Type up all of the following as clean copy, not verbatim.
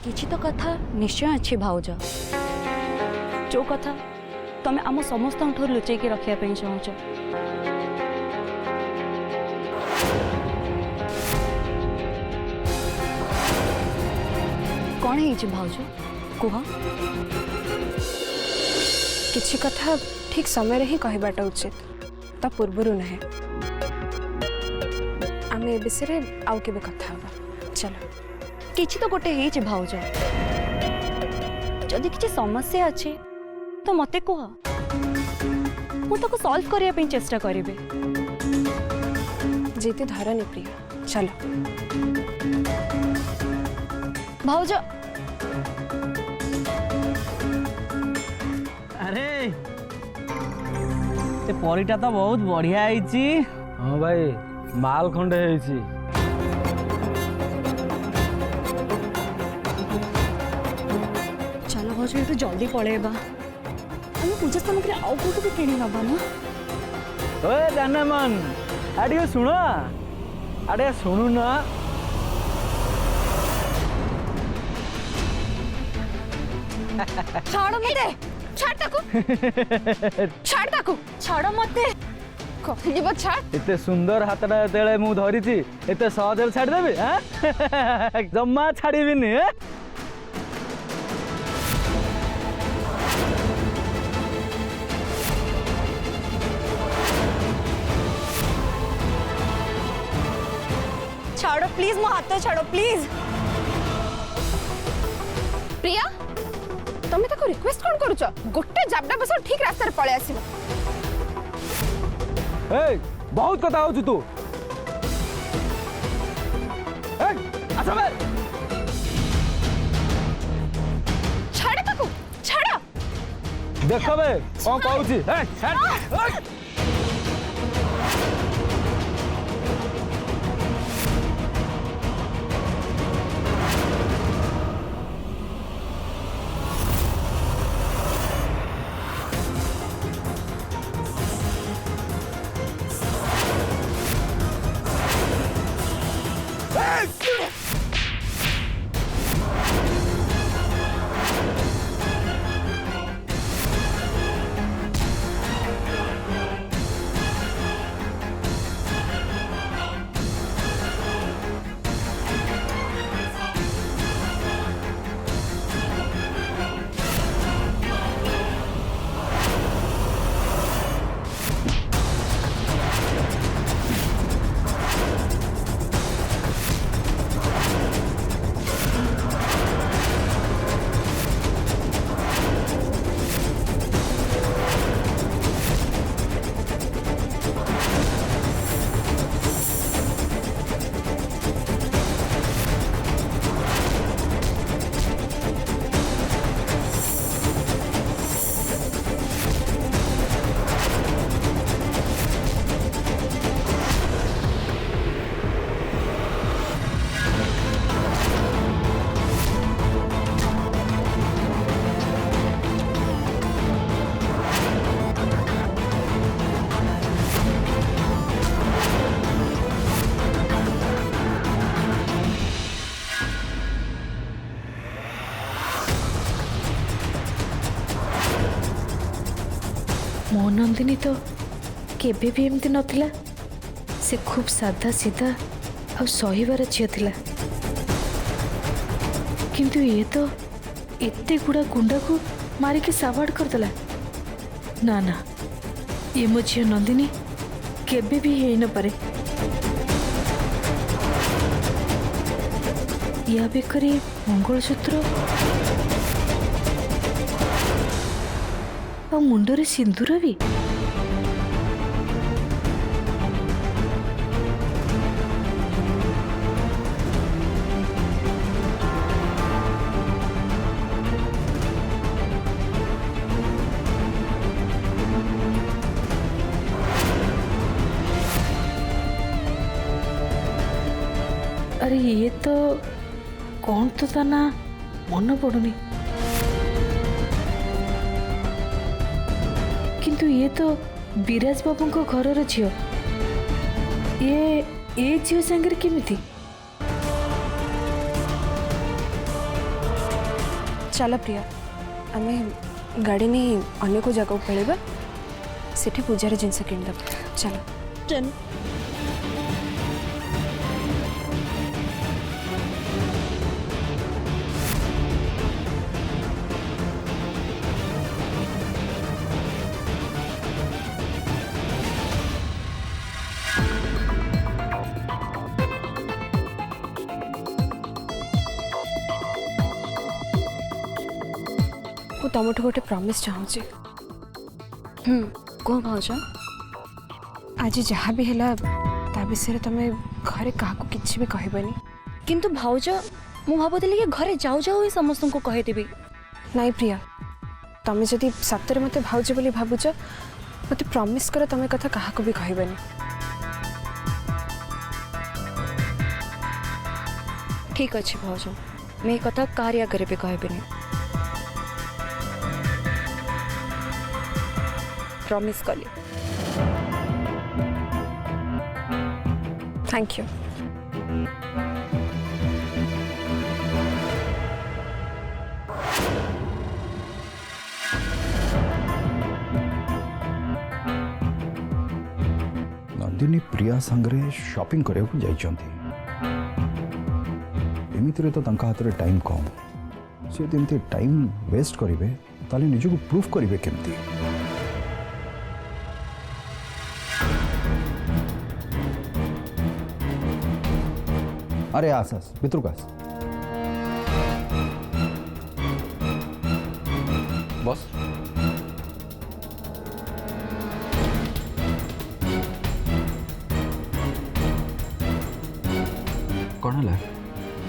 किछि तो कथा निश्चय अच्छी भाउज जो कथा तमे आम समस्त लुचे रखा चाहूच कौन है भाउज कुह किछि कथा ठीक समय रे ही कहबाटा उचित ता पूर्वरु नहीं आम ए विषय आउ केबे कथा हबा चलो किछि तो गोटे है भाउज जदि किछि समस्या अच्छे तो मते कह मुझे सॉल्व करने पे चेष्टा करेंगे जीती धरनी प्रिया चलो भाउज अरे ये परीटा तो बहुत बढ़िया है। हाँ भाई माल खंडे है। चलो भाउज ये तो जल्दी पड़ेगा आम पूजा सामग्री आउ कौट भी किणी नबा ना ओए जाने मन आड़े शुण आड़े शुणु ना छाड़ मते छाड़ ताकू छाड़ मते कहली बा छाड़ इते सुंदर हाथटा जेते मु धरिछि एते सहज छाड़ देबी हां जम्मा छाड़ीबिनी हां छाड़ो प्लीज मो हाथ छाड़ो प्लीज प्रिया तमे ताको रिक्वेस्ट कोन करूछ गोटे जाबडा बस ठीक रास्ता रे पळे आसीबो ए बहुत कथा होछु तू ए आसा बे छाड़ ताको छाड़ देखो बे कोन कहूची ए छाड़ मो नंदिनी तो केबे भी एमती नथिला से खूब साधा सीधा आ सहीबार झील थिला किंतु ये तो एते गुड़ा गुंडा को मारिकी साबाड़ करदेला ना ना ये मो झील नंदिनी केबे भी है न पारे या बेकरी मंगलसूत्र आ मुंडरे सिंदूर भी अरे ये तो कौन तो ता ना मन पड़ुनी किंतु ये तो विराज बाबू को घर झील ये झील सांगे केमिति चल प्रिया आमे गाड़ी नहीं अन्य को जगह पड़ेगा सेठी पूजार जिनस किनदब चल चल मु तुमठू गोटे प्रॉमिस चाहूँगी कह भाज आज जहाँ भी है ता विषय तुम घरे क्या किसी भी कहबनी किंतु भाउज मु भाबुଥିଲି कि घरे जाऊ जाऊ ही समस्त को कहिदेबी नाई प्रिया तुम जदि सतरे मत भाउज बोली भावुच मत प्रॉमिस कर तुम कथा क्या भी कहबनी ठीक अच्छे भाउज मैं कथा कार्य आगे भी कहबेनी प्रॉमिस कली थैंक यू नंदिनी प्रिया संगरे शॉपिंग करने को जाइछंती एमितिरे तो तंका हाथ रे टाइम कम से एमती टाइम वेस्ट करेंगे ताले निजको प्रूफ करेंगे केमती अरे आस आस भितर आस बस कौन है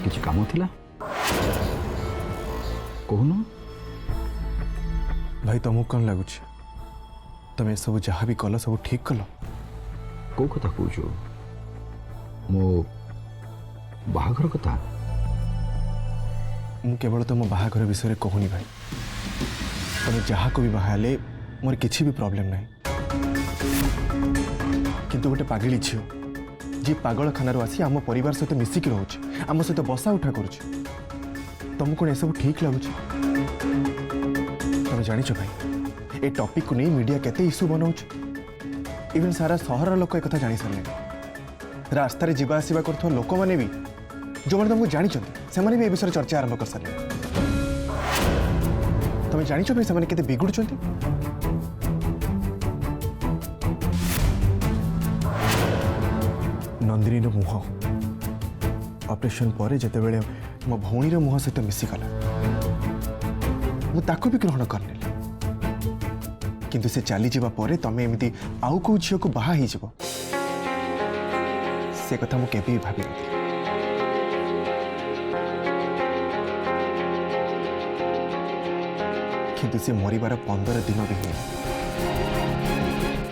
किसी काम थिला कहून भाई तुमको कौन लगुच तुम सब जहाँ भी कल सब ठीक कल कौ कथा कहु मो बाहाघर कथा मु केवल तुम बाहाघर विषय कहूनी भाई तुम जहाँ को भी बाहाले मोर किसी भी प्रॉब्लम नहीं किंतु गोटे पागली झील जी पागल खाना आसी आम परिवार सहित मिसिकी रोचे आम सहित बसा उठा करुच तुमको कौन सब ठीक लगुच तुम जानिच भाई ए टॉपिक को नहीं मीडिया केते इश्यू बनाऊच इवन सारा सहर लोक एक जानी सारे रास्तार जीवा आसवा कर लोक मैंने भी जो मैंने तुमको जानी से भी ए विषय चर्चा आरंभ कर सारे तुम जानिच भाई से केते बिगुड़ नंदिनी मुह ऑपरेशन पर जिते बड़े मो भौणी मुह सहित मिसिगला मुझे भी ग्रहण करने किंतु से चली जावा परे तमे एमती आउ को झील को बाहा ही जीवो से कथा मु केबे भाबी नथि किंतु से मरिबार 15 दिन भी है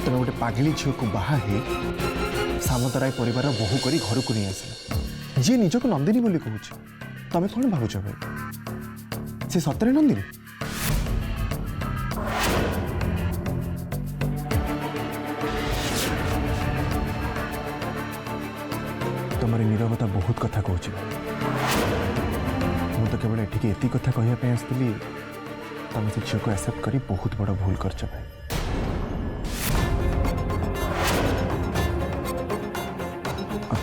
तमे गोटे पागली झील को बाहा है सामतराय परिवार बहु करी घर को नहीं आसला जी निजक नंदिनी बोली कहूँ तमें कौन भावुच भाई से सतरे नंदिनी तुम्हारी नीरवता बहुत कथा कहूँ मुझे केवल एटी कथा कहवाई आसती तुम से झील को एक्सेप्ट करी बहुत बड़ भूल कर भाई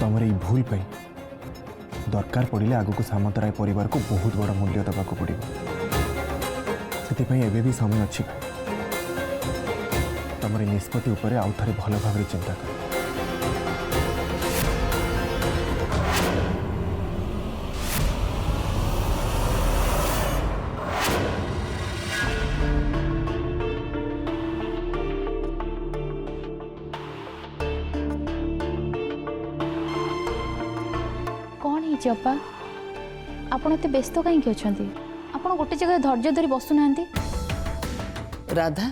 तुम ये भूल पाई दरकार पड़े आग को सामंतराय परिवार को बहुत बड़ा मूल्य देवाक पड़ो से भी समय अच्छी तुम निष्पत्ति उपर आउ थे भल भाव चिंता कर अप्पा आपण एते व्यस्त कहीं अच्छा आपण गोटे जगह धैर्य धरी बसुना राधा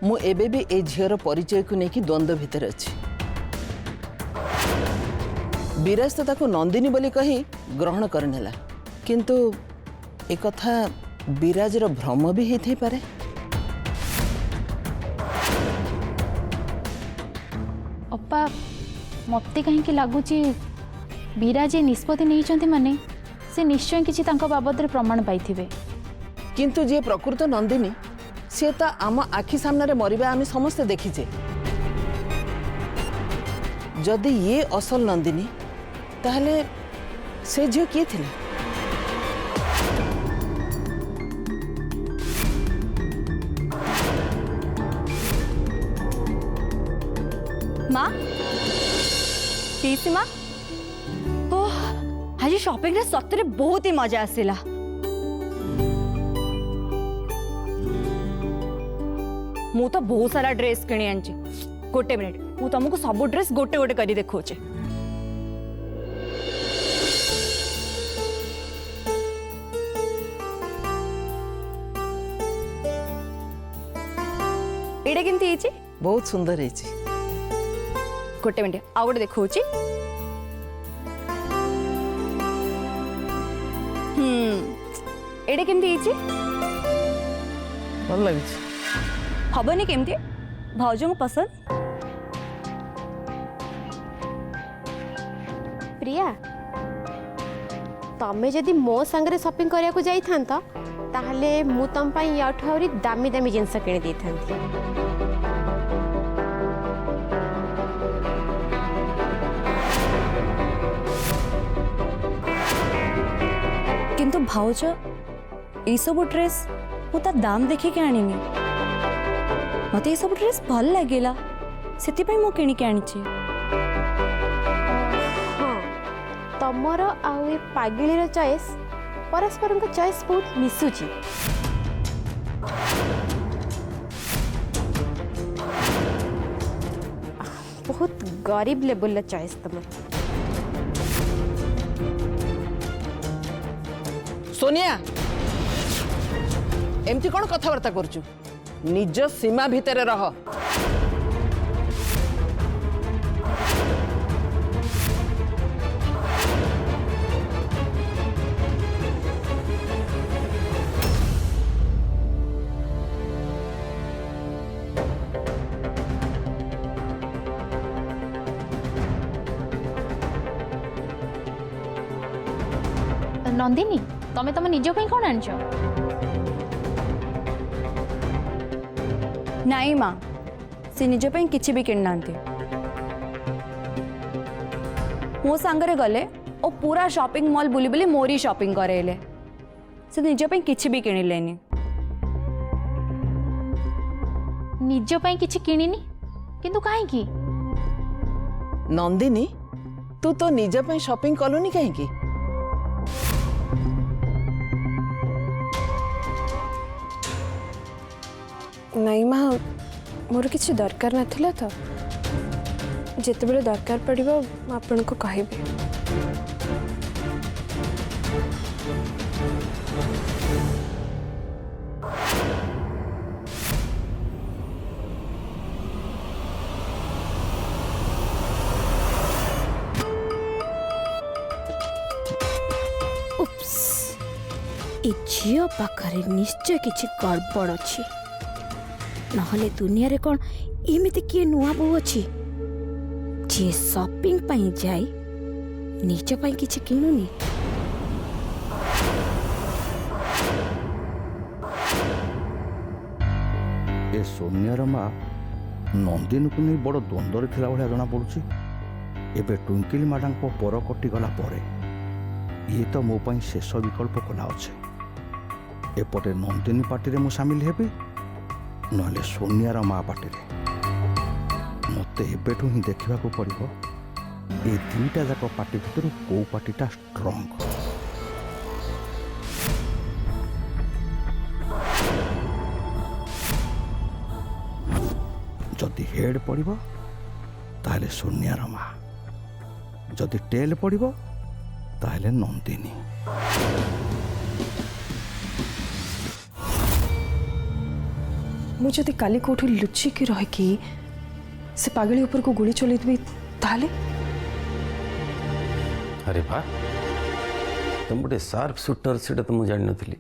मु एबे भी ए झीर परिचय को लेकिन द्वंद्व भितर अच्छी विराज तो ताको नंदिनी बोली कही ग्रहण करनेला किंतु एक कथा विराज रो भ्रम भी हेथै पारे अप्पा मते कहीं लगुची विराज निष्पत्ति नहीं माने से निश्चय किसी बाबद प्रमाण पाई किंतु जे प्रकृत नंदिनी सी तो आम आखि सामने मरिबा आम समस्ते देखीचे। जदि ये असल नंदिनी ताहले से झील किए थिले? माँ पीसी माँ ओह आज शॉपिंग रे सतरे बहुत ही मजा आसिला। मु तो बहुत सारा ड्रेस किणी आनी। गोटे मिनिट मु तुमको सब ड्रेस गोटे गोटे करी देखौचे। एडे केमती हेची? बहुत सुंदर है। गोटे मिनिट आउ गोटे देखौची। एडे केमती हेची? भल लगी। हबनी केमती भाउजों को पसंद? प्रिया तमें जदि मो संगे शॉपिंग करिया को जाई थांता ताहले मु तम पई याठू आउरी दामी दामी जिंस किनी दे थांती। किंतु भाउज ये सब ड्रेस मु ता दाम देखी के आनी मत ये सब ड्रेस भल लगेला सेति पई मु किनी के आनी। हाँ तमर आउ ए पागिलीर चॉइस परस्पर को चॉइस बहुत मिसुची। बहुत गरीब लेवल चॉइस तमर। सोनिया एमती कौन कथबार्ता करचु? निज सीमा भितर रह। नंदिनी तमें तम निज पे कौन आनछ? नाई माँ से निज पे किछि भी किन नांती। मो सांगरे गले ओ पूरा शॉपिंग मॉल बुली बुली मोरी शॉपिंग करेले से निज पे किछि भी किनिलेनी। निज पे किछि किनिनी किंतु काहे की? नंदिनी तू तो निज पे शॉपिंग कलुनी कहीं की? नहीं माँ मोर किसी दरकार नथिला तो जिते बड़े दरकार पड़िबो आपन को कहबे। उप्स ए झियो पाखरे निश्चय किछि गड़बड़ अछि। नहले दुनिया रे कौन एमिति किए नुआ बो अछि जे शॉपिंग पई जाई निज पई किछि किनुनी। ए सोनियार माँ नंदिनी को नहीं बड़ द्वंद्व थिला भलिया जना पड़ुछि। एबे ट्विंकल मैडम को पर कटि गला परे ये तो मो पई शेष विकल्प कला अच्छे। एपटे नंदिनी पार्टी रे मु शामिल हेबी नहले सोनियार माँ पार्टी रे। मते एबेठू ही देखा पड़ो ये दुईटा जाक पार्टी भितर कौ पार्टीटा स्ट्रंग। जदि हेड पड़ो ताहले सोनियार माँ, जदि टेल पड़ो ताहले नंदिनी। मुझे काली कोठी लुचिकी रहीकि से पागली ऊपर को गुली चलैबी ताहले? अरे वाह तुम गोटे शार्प शूटर से तो मुझे जान नी।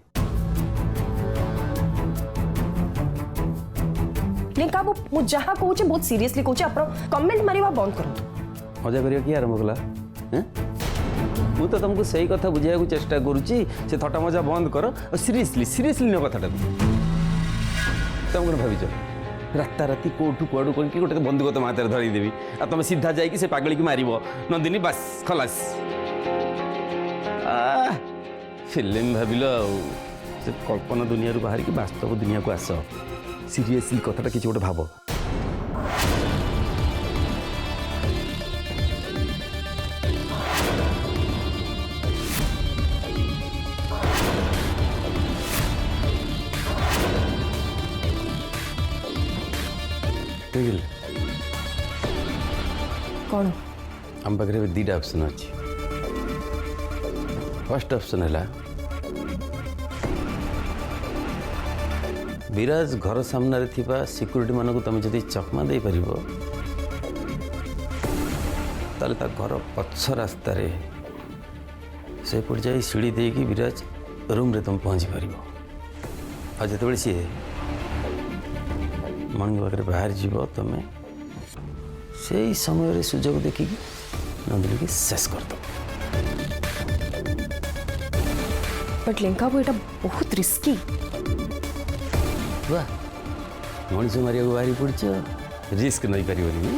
लेकिन मु जहाँ कहूँ बहुत सीरियसली कहूँ आप कमेंट मारिबा बंद करतु। मजा करिया कि आरंभ कला? ମୁଁ ତ ତମକୁ ସେଇ କଥା ବୁଝାଇବାକୁ ଚେଷ୍ଟା କରୁଛି ସେ ଥଟ୍ଟା ମଜା ବନ୍ଦ କର ଆଉ ସିରିୟସଲି ନିଅ କଥାଟାକୁ ତମେ କ'ଣ ଭାବିଛ ରାତାରାତି କୋଉଠୁ କୁଆଡ଼ୁ କରିକି ଗୋଟେ ବନ୍ଧୁକ ତମ ହାତରେ ଧରେଇଦେବି ଆଉ ତମେ ସିଧା ଯାଇକି ସେ ପାଗଳିକି ମାରିବ ନନ୍ଦିନୀ ବାସ୍ ଖଲାସ ଫିଲ୍ମ ଭାବିଲ ଆଉ ସେ କଳ୍ପନା ଦୁନିଆରୁ ବାହାରିକି ବାସ୍ତବ ଦୁନିଆକୁ ଆସ ସିରିୟସଲି କଥାଟା କିଛି ଗୋଟେ ଭାବ କ'ଣ ଆମ ପାଖରେ ଏବେ ଦୁଇଟା ଅପସନ୍ ଅଛି ଫାର୍ଷ୍ଟ ଅପସନ୍ ହେଲା ବିରାଜ ଘର ସାମ୍ନାରେ ଥିବା ସିକ୍ୟୁରିଟି ମାନଙ୍କୁ ତମେ ଯଦି ଚକମା ଦେଇପାରିବ ତାହେଲେ ତା ଘର ପଛ ରାସ୍ତାରେ ସେପଟେ ଯାଇ ସିଡ଼ି ଦେଇକି ବିରାଜ ରୁମ୍ରେ ତମେ ପହଞ୍ଚି ପାରିବ ଆଉ ଯେତେବେଳେ ସିଏ ମର୍ଣ୍ଣିଂ ୱାକ୍ରେ ବାହାରିଯିବ ତମେ ସେଇ ସମୟରେ ସୁଯୋଗ ଦେଖିକି ନନ୍ଦିନୀକି ଶେଷ କରିଦେବ ବଟ୍ ଲେଙ୍କା ବାବୁ ଏଇଟା ବହୁତ ରିସ୍କି ବାଃ ମଣିଷ ମାରିବାକୁ ବାହାରି ପଡ଼ିଛ ରିସ୍କ ନେଇପାରିବନି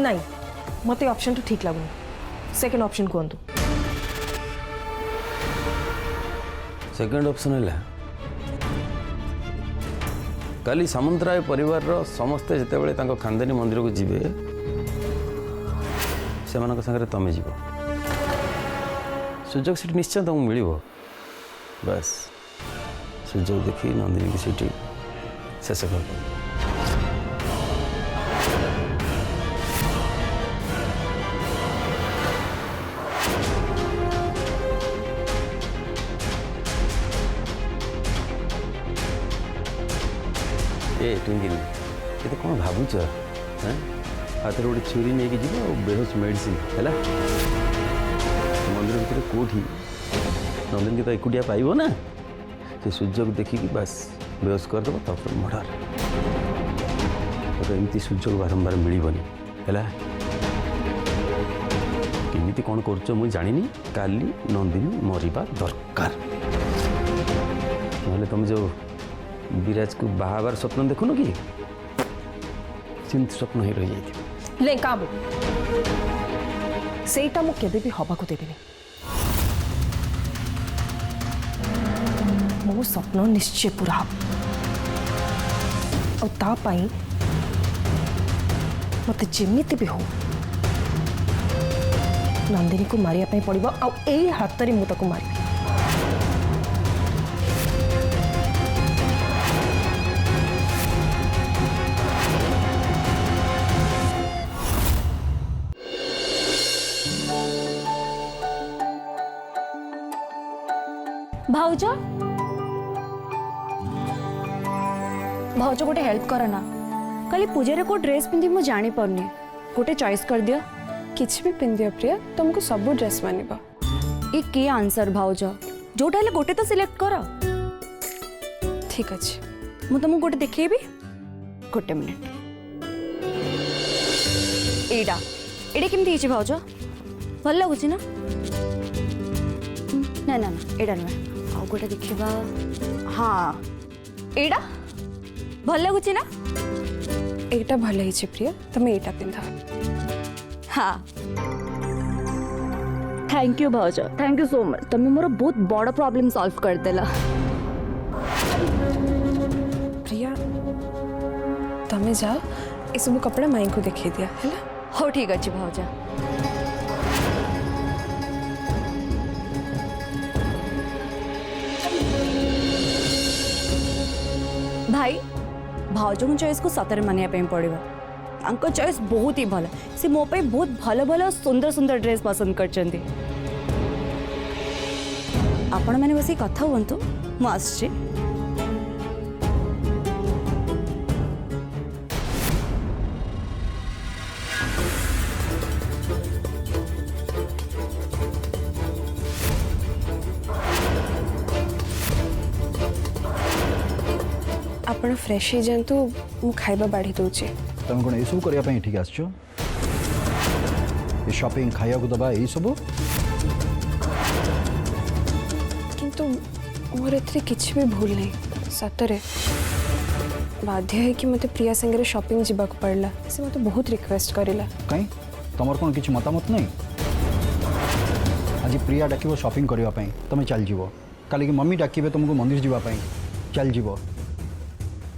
ନାଇଁ ମୋତେ ଅପସନ୍ଟା ଠିକ୍ ଲାଗୁନି ସେକେଣ୍ଡ ଅପସନ୍ କୁହନ୍ତୁ ସେକେଣ୍ଡ ଅପସନ୍ ହେଲା କାଲି ସାମନ୍ତରାୟ ପରିବାରର ସମସ୍ତେ ଯେତେବେଳେ ତାଙ୍କ ଖାନଦାନୀ ମନ୍ଦିରକୁ ଯିବେ ସେମାନଙ୍କ ସାଙ୍ଗରେ ତମେ ଯିବ ସୁଯୋଗ ସେଠି ନିଶ୍ଚୟ ତମକୁ ମିଳିବ ବାସ୍ ସୁଯୋଗ ଦେଖି ନନ୍ଦିନୀକି ସେଠି ଶେଷ କରିଦେବ ए ट्विंकिल ये कौन भावुच हाथ गोटे छुरी नहीं जीव बेहोश मेडिसिन है मंदिर भितर कौटी नंदिनी की तो एकुटिया पाइब ना से सुजोग देखिकी बस बेहोश करदेव तब मर्डर तो एमती सुजोग बारंबार मिलबनी है केमी कौन कर जानी काली नंदिनी मरवा दरकार ना तुम जो विराज को बाहाबार स्वप्न देखुन कि स्वप्न ही रही जाती ଲେଙ୍କା ବାବୁ ସେଇଟା ମୁଁ କେବେ ବି ହବାକୁ ଦେବିନି ମୋ ସ୍ୱପ୍ନ ନିଶ୍ଚୟ ପୁରା ହବ ଆଉ ତା ପାଇଁ ମୋତେ ଯେମିତି ବି ହଉ ନନ୍ଦିନୀକୁ ମାରିବା ପାଇଁ ପଡ଼ିବ ଆଉ ଏଇ ହାତରେ ମୁଁ ତାକୁ ମାରିବି भाउज भाउज गोटे हेल्प कर ना कल पूजा को ड्रेस पिंधि मु जानी पारनी गोटे चॉइस कर दियो କିଛି ବି ପିନ୍ଧିବ ପ୍ରିୟା ତୁମକୁ ସବୁ ଡ୍ରେସ୍ ମାନିବ ये के आंसर भाउज जोटा हेले गोटे तो सिलेक्ट कर ଠିକ୍ ଅଛି मु तुमको गोटे देखेबी गोटे मिनिट एडा एडा केमती हिची भाउज भल लागुची ना ना ना ना एडा नुहे आउ गोटे देखिबा हाँ एडा भल लागुची ना ଏଇଟା ଭଲ ହେଇଛି ପ୍ରିୟା ତମେ ଏଇଟା ପିନ୍ଧ हाँ थैंक यू भाउज थैंक यू सो मच तुम मोर बहुत बड़ प्रॉब्लम सॉल्व कर देला प्रिया तमें जाओ ये सब कपड़ा माई को देखी दिया है हो ठीक अच्छे भाउजा भाई भाउज चॉइस को सतर मानिया पड़ो चॉइस बहुत ही भल से मो पे बहुत भल भल सुंदर सुंदर ड्रेस पसंद करचंती आपण मैंने बस कथा हूँ मुझे आपण फ्रेश ही जातु मु खाइबा बाढ़ी दूचे तुम कौन यू करने ठीक आस ये शॉपिंग खाया दबा यही सब किंतु मोर एथरे किछि भी भूल नहीं सतरे बाध्य है कि मते प्रिया संगे शॉपिंग जीवाक पड़ला से मते बहुत रिक्वेस्ट करिला कहीं तुम कौन किसी मतामत नहीं आज प्रिया डाक शॉपिंग करने तुम चल जीव काली की मम्मी डाकिबे तुमको मंदिर जीवाई चल जीव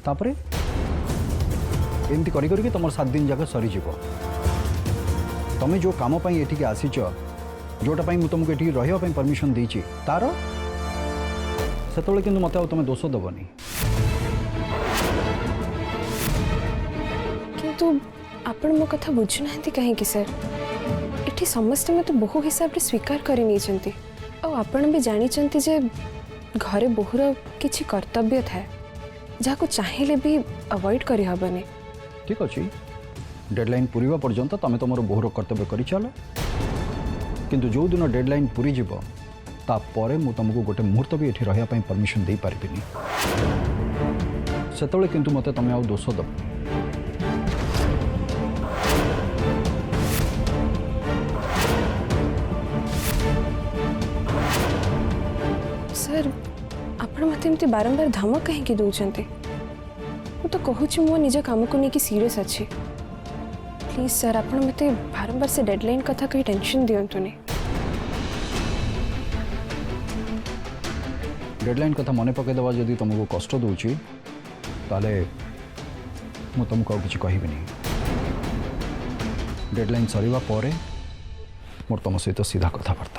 तापरे एमती करी तुम 7 दिन जाक सरीज तुम जो कम ये आसीच जोटा तुमको ये रही परमिशन देची तार से कि मत तुम दोष दबनी किंतु आपण मो कथा बुझुना कहीं सर इठी समस्ते मत बहु हिसाब से स्वीकार करि नहीं चंती और आपण भी जानी चंती जे घरे बहुर किछि कर्तव्य था जहाँ को चाहिए भी अवॉइड करि हबनी ठीक अच्छे डेडलाइन पूरीवा पर्यंत तुम तुम बहुर कर्तव्य कर चल किंतु जो दिन डेडलाइन पूरी जीव तापर मु तुमको गोटे मुहूर्त भी ये रहा परमिशन दे पारिनी से किंतु मत तुम आ दोष दब सर आपण मत एमती बारंबार धमक कहीं दौरान मु तो कहूँ मो निज काम को लेकिन सीरियस अच्छी प्लीज सर आप मत बारंबार से डेडलाइन कथा कहीं टेंशन दिंतुनि डेडलाइन कथा मन पकईदेवा जदि तुमको कष्ट दूची ताले मु तुमको किसी कहबी डेडलाइन सरीवा परे मोर तुम सहित सीधा कथबार्ता